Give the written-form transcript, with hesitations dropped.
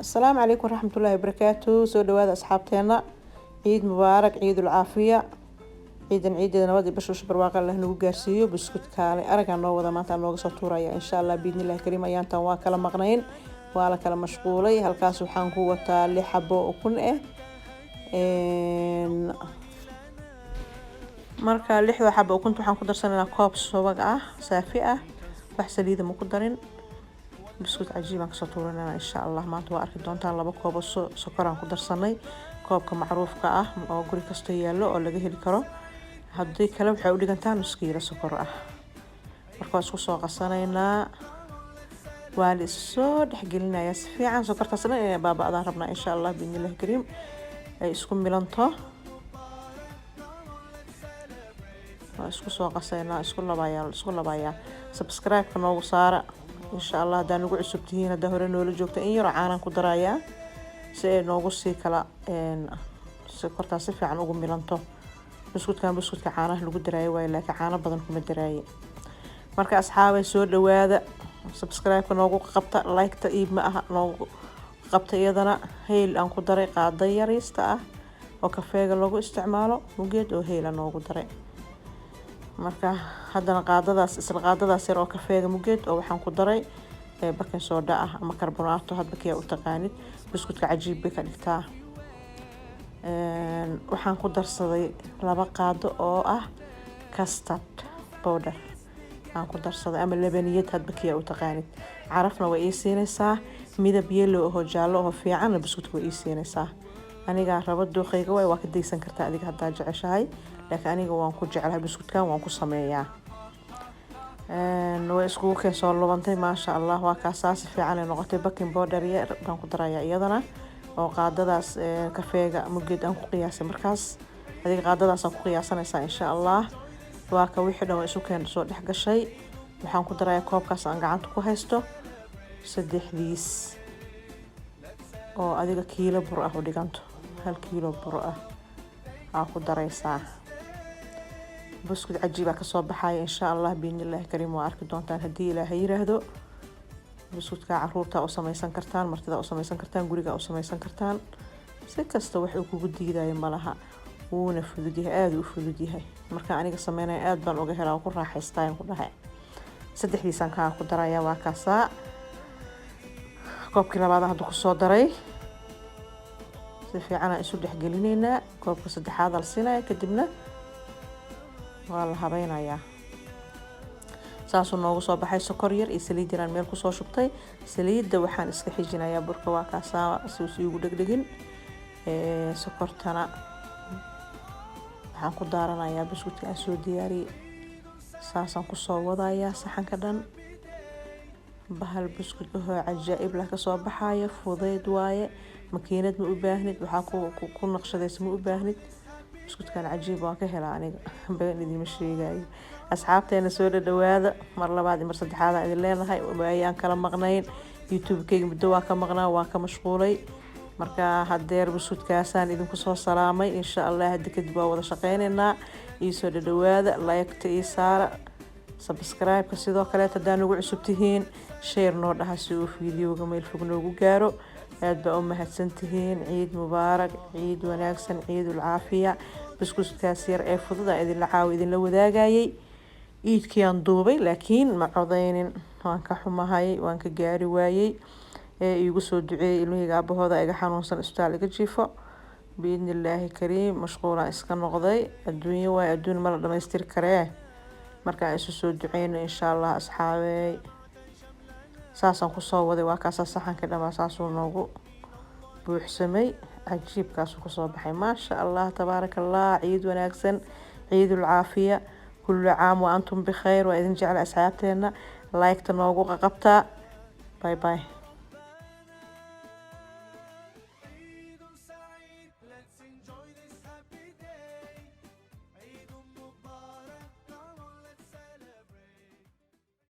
السلام عليكم ورحمة الله وبركاته. سو دوااد أصحابتنا، عيد مبارك، عيد العافية، عيد نودي بشوش برواقة الله نوجو جارسيو بسكوت كالي أرجع نوضة ما تنوجو سطورة إن شاء الله بإذن الله كريم أيام توا كلام مغنين وعلى كلام مشغولي هالكاس وحان قوة اللي حبه وكن marka lixda xabo ukunta waxaan ku darsanaynaa koob subag ah saafi ah wax saliid ma ku darin biscuit cajiib aan ka soo tuuranaa insha Allah maanta waa arki doontaan laba koob oo sokor aan ku darsanay koobka macruufka ah oo guri kasta yaalo oo laga heli karo haddii kale waxay u dhigantaa nus kiilo sokor ah marka isku soo qasanaynaa waa la soo dhaxgelinayaa si fiican sokortaasna ee baaba'daan rabnaa insha Allah biidnillah kariim ay isku milanto isku soo qasayna isku labaaya subscribe ka noogu saara insha Allah hadaan ugu cusubtihiin hada hore noola joogta in yar caanan ku daraaya si ay noogu sii kala sokorta si fiican ugu milanto biscuitka caanaha lagu daraayo way laakiin caano badan kuma daraayo marka asxaabay soo dhawaada subscribe ka noogu qabta like ta iib ma aha noogu qabta iyadana heel aan ku daray qaada yariista ah oo kafeega lagu isticmaalo mugeed oo heel aan noogu daray marka haddana qaadadaas yar oo kafeega mugeed oo waxaan ku daray baking soda ah ama carbonato hadba kee u taqaanid biscuitka cajiib bay ka dhigtaa waxaan ku darsaday 2 qaado oo ah custard powder aan ku darsaday ama labaniyad hadba kee u taqaanid carafna way ii siinaysaa midab yellow oo jaallo oo fiican biscuitka way ii siinaysaa aniga rabo dooqeyga way waa ka deysan kartaa adiga hadda jeceshahay laakiin aniga waan ku jecelahay biscuitkan waan ku sameeyaa way isku keen soo lubantay ma sha Allah waa ka saas fiican ay noqotay baking powder yar baan ku darayaa iyadana oo qaadadaas kafeega mugeed aan ku qiyaasay markaas adiga qaadadaas aan ku qiyaasanaysaa insha Allah waa ka wixii dhan isu keen soo dhex gashay waxaan ku darayaa koobkaas aan gacanta ku haysto 3 oo adiga kiilo bur ah u dhiganto 1 kiilo bur ah ku daraysaa biscuit cajiib ka soo baxay insha Allah biidnillah kariim waa arki doontaan hadii Ilaahay yiraahdo biscuitka caruurta oo samaysan kartaan martida oo samaysan kartaan guriga oo samaysan kartaan si kasta wax uu kugu diidayo malaha wuuna fudud yahay aad u fudud yahay marka aniga sameynay aad baan uga helaa ku raaxaystaan ku dhahay saddexdiisan ka ku daraya waa kaasa koobkii labaad hadda ku soo daray si fiican isu dhaxgelinayna koobka saddexaad al sinay kadibna waa la habaynayaa saasoo noogu soo baxay sokor yar iyo saliid yar meel ku soo shubtay saliidda waxaan iska xijinayaa burka waa kaasa si ugu dhagdhagin sokortana waxaan ku daaranayaa biscuitka aan soo diyaariyay saasaan ku soo wadayaa saxanka dhan bahal biscuit oo cajaa'ib la ka soo baxayo fudeed waaye makiinad ma u baahnid waxa ku naqshadaysa ma u baahnid biscuitkan cajiib waan ka helaa aniga been idin sheegayo asxaabteena soo dhawaada mar labaad mar saddexaad aan idin leenahay waayaan kala maqnayn youtube-kayga muddo waa ka maqnaa waa ka mashquulay marka hadeer biscuitkaasaan idinku soo salaamay insha Allah hadda kadib waa wada shaqeynaynaa ii soo dhawaada like ta ii saara subscribe ka sidoo kale hadaan ugu cusubtihiin share noo dhaha si uu fiidiyoga meel fog noogu gaaro aad baa u mahadsantihiin ciid mubaarak ciid wanaagsan ciidul caafiya biscuitkaas yar ee fududa idin la caawi idin la wadaagayay ciidkii aan duubay laakiin ma codeynin waan ka xumahay waan ka gaari waayay iigu soo duceeyay ilmahayga abahooda iga xanuunsan isbitaal iga jiifo biidnillaahi kariim mashquula iska noqday adduunyo waa adduun ma la dhamaystir karee marka isu soo duceyno insha Allah asxaabay saasan ku soo waday waa kaas saxanka dhama saasoo noogu buuxsamay cajiibkaas ku soo baxay ma sha Allah tabaarakallah ciid wanaagsan ciidul caafiya kullu caam wa antum bi khayr wa idin jecel asxaabteena like ta noogu qabta bye bye